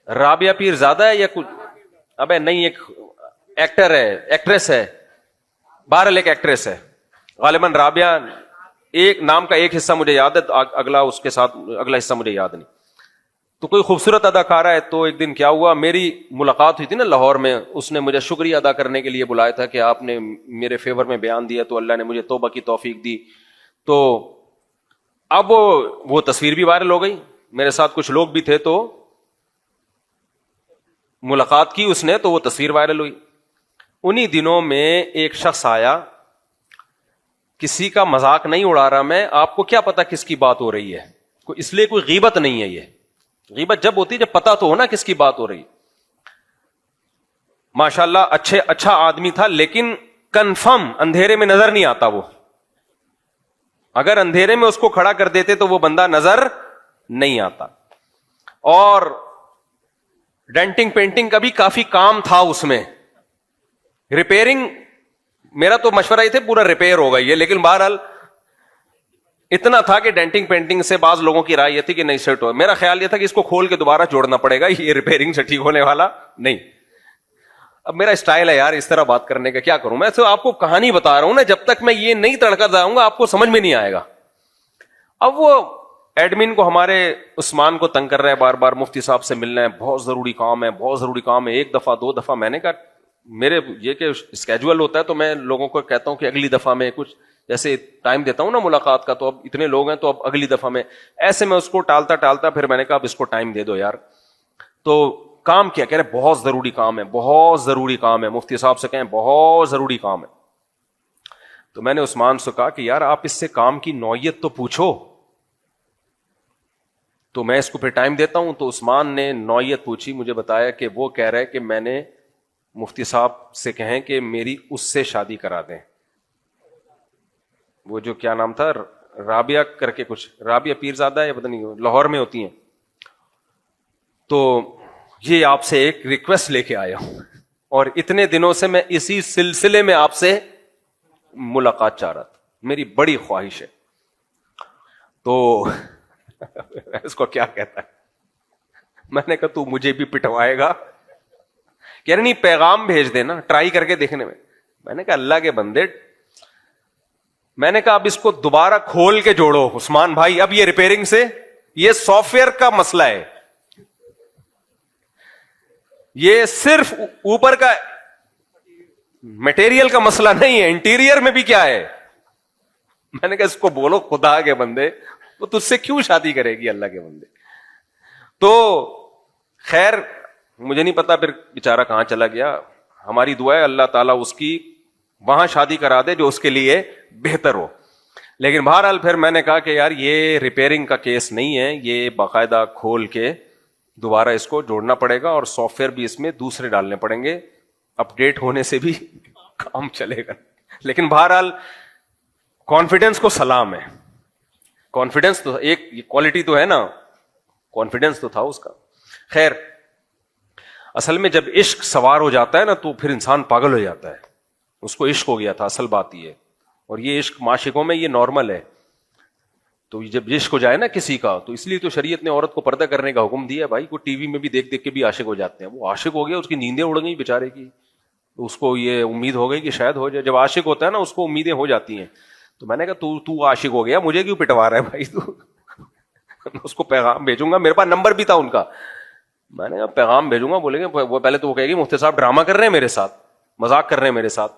رابعہ پیر زادہ ہے یا کچھ؟ ابے نہیں، ایک ایکٹر ہے، ایکٹریس ہے، بہرحال ایک ایکٹریس ہے غالباً رابعہ، ایک نام کا ایک حصہ مجھے یاد ہے، اگلا اس کے ساتھ اگلا حصہ مجھے یاد نہیں. تو کوئی خوبصورت اداکارہ ہے. تو ایک دن کیا ہوا، میری ملاقات ہوئی تھی نا لاہور میں، اس نے مجھے شکریہ ادا کرنے کے لیے بلایا تھا کہ آپ نے میرے فیور میں بیان دیا تو اللہ نے مجھے توبہ کی توفیق دی. تو اب وہ تصویر بھی وائرل ہو گئی، میرے ساتھ کچھ لوگ بھی تھے، تو ملاقات کی اس نے تو وہ تصویر وائرل ہوئی. انہی دنوں میں ایک شخص آیا، کسی کا مذاق نہیں اڑا رہا میں، آپ کو کیا پتا کس کی بات ہو رہی ہے، اس لیے کوئی غیبت نہیں ہے. یہ غیبت جب ہوتی ہے جب پتا تو ہونا کس کی بات ہو رہی. ماشاءاللہ اچھا آدمی تھا، لیکن کنفرم اندھیرے میں نظر نہیں آتا. وہ اگر اندھیرے میں اس کو کھڑا کر دیتے تو وہ بندہ نظر نہیں آتا. اور ڈینٹنگ پینٹنگ کا بھی کافی کام تھا اس میں، ریپیئرنگ. میرا تو مشورہ یہ تھے پورا ریپیئر ہوگا یہ، لیکن بہرحال اتنا تھا کہ ڈینٹنگ پینٹنگ سے بعض لوگوں کی رائے یہ تھی کہ نہیں سیٹ ہو. میرا خیال یہ تھا کہ اس کو کھول کے دوبارہ جوڑنا پڑے گا، یہ ریپیئرنگ سے ٹھیک ہونے والا نہیں. اب میرا اسٹائل ہے یار اس طرح بات کرنے کا، کیا کروں میں تو آپ کو کہانی بتا رہا ہوں نا، جب تک میں یہ نہیں تڑکا جاؤں گا آپ کو سمجھ میں نہیں آئے گا. اب وہ ایڈمن کو ہمارے عثمان کو تنگ کر رہے ہیں، بار بار مفتی صاحب سے ملنا ہے، بہت ضروری کام ہے، بہت ضروری کام ہے. ایک دفعہ دو دفعہ میں نے کہا میرے یہ کہ اسکیجول ہوتا ہے تو میں لوگوں کو کہتا ہوں کہ اگلی دفعہ میں کچھ جیسے ٹائم دیتا ہوں نا ملاقات کا، تو اب اتنے لوگ ہیں تو اب اگلی دفعہ میں، ایسے میں اس کو ٹالتا پھر میں نے کہا اب اس کو ٹائم دے دو یار. تو کام کیا کہہ رہے بہت ضروری کام ہے، بہت ضروری کام ہے، مفتی صاحب سے کہیں بہت ضروری کام ہے. تو میں نے عثمان سے کہا کہ یار آپ اس سے کام کی نوعیت تو پوچھو تو میں اس کو پھر ٹائم دیتا ہوں. تو عثمان نے نوعیت پوچھی، مجھے بتایا کہ وہ کہہ رہے کہ میں نے مفتی صاحب سے کہیں کہ میری اس سے شادی کرا دیں. وہ جو کیا نام تھا، رابعہ کر کے کچھ، رابعہ پیر زادہ ہے یا پتہ نہیں، لاہور میں ہوتی ہیں. تو یہ آپ سے ایک ریکویسٹ لے کے آیا ہوں، اور اتنے دنوں سے میں اسی سلسلے میں آپ سے ملاقات چاہ رہا تھا، میری بڑی خواہش ہے. تو اس کو کیا کہتا ہے، میں نے کہا تو مجھے بھی پٹوائے گا، کہہ رہے نہیں پیغام بھیج دینا ٹرائی کر کے دیکھنے میں. میں نے کہا اللہ کے بندے، میں نے کہا اب اس کو دوبارہ کھول کے جوڑو عثمان بھائی، اب یہ ریپیئرنگ سے، یہ سافٹ ویئر کا مسئلہ ہے، یہ صرف اوپر کا مٹیریل کا مسئلہ نہیں ہے، انٹیریئر میں بھی کیا ہے. میں نے کہا اس کو بولو خدا کے بندے وہ تجھ سے کیوں شادی کرے گی اللہ کے بندے. تو خیر مجھے نہیں پتا پھر بیچارہ کہاں چلا گیا. ہماری دعا ہے اللہ تعالیٰ اس کی وہاں شادی کرا دے جو اس کے لیے بہتر ہو. لیکن بہرحال پھر میں نے کہا کہ یار یہ ریپیئرنگ کا کیس نہیں ہے، یہ باقاعدہ کھول کے دوبارہ اس کو جوڑنا پڑے گا، اور سافٹ ویئر بھی اس میں دوسرے ڈالنے پڑیں گے، اپ ڈیٹ ہونے سے بھی کام چلے گا. لیکن بہرحال کانفیڈنس کو سلام ہے، کانفیڈنس تو ایک کوالٹی تو ہے نا، کانفیڈنس تو تھا اس کا. خیر اصل میں جب عشق سوار ہو جاتا ہے نا تو پھر انسان پاگل ہو جاتا ہے. اس کو عشق ہو گیا تھا، اصل بات یہ ہے. اور یہ عشق معاشقوں میں یہ نارمل ہے. تو جب عشق ہو جائے نا کسی کا، تو اس لیے تو شریعت نے عورت کو پردہ کرنے کا حکم دیا ہے. بھائی کو ٹی وی میں بھی دیکھ دیکھ کے بھی عاشق ہو جاتے ہیں. وہ عاشق ہو گیا، اس کی نیندیں اڑ گئی بیچارے کی، تو اس کو یہ امید ہو گئی کہ شاید ہو جائے. جب عاشق ہوتا ہے نا اس کو امیدیں ہو جاتی ہیں. تو میں نے کہا تو عاشق ہو گیا، مجھے کیوں پٹوا رہا ہے بھائی تو اس کو پیغام بھیجوں گا، میرے پاس نمبر بھی تھا ان کا. میں نے کہا پیغام بھیجوں گا، بولیں گے وہ پہلے تو وہ کہے گی مفتی صاحب ڈرامہ کر رہے ہیں میرے ساتھ، مذاق کر رہے ہیں میرے ساتھ.